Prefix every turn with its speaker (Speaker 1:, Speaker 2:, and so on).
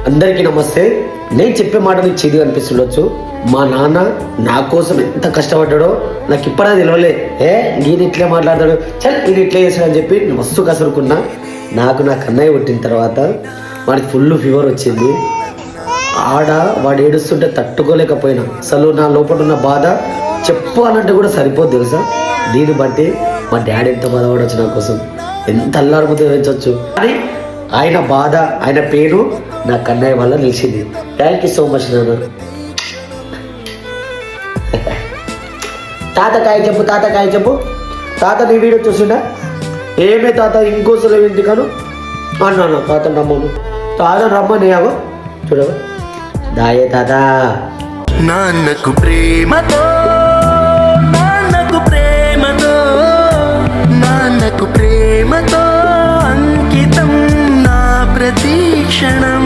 Speaker 1: అందరికీ నమస్తే. నేను చెప్పే మాట నీకు చేదు అనిపిస్తుండొచ్చు. మా నాన్న నా కోసం ఎంత కష్టపడ్డాడో నాకు ఇప్పుడే తెలియలే. నేను ఇట్లే మాట్లాడతాడు, చల్ నేను ఇట్లే చేశాడని చెప్పి నేను మస్తు కసురుకున్నా. నాకు నా కన్నయ్య పుట్టిన తర్వాత వాడికి ఫుల్ ఫీవర్ వచ్చింది. వాడు ఏడుస్తుంటే తట్టుకోలేకపోయినా. అసలు నా లోపల ఉన్న బాధ చెప్పాలంటే కూడా సరిపోదు తెలుసా. దీన్ని బట్టి మా డాడీ ఎంత బాధపడవచ్చు, నా కోసం ఎంత అల్లారుముద్ద పెంచవచ్చు. కానీ ఆయన బాధ, ఆయన పేరు నా కన్నయ్య వల్ల నిలిచింది. థ్యాంక్ యూ సో మచ్ నాన్న. తాతకాయ చెప్పు, తాతకాయ చెప్పు. తాత నీ వీడియో చూసిండా? ఏమే తాత ఇంకోసలు ఇంటికాను అన్నాను. తాత రమ్మను, తాత రమ్మని అవో చూడవా. దాయే తాత.
Speaker 2: నాన్నకు ప్రేమతో, నాన్నకు ప్రేమతో, నాన్నకు ప్రేమతో అంకితం నా ప్రతి క్షణం.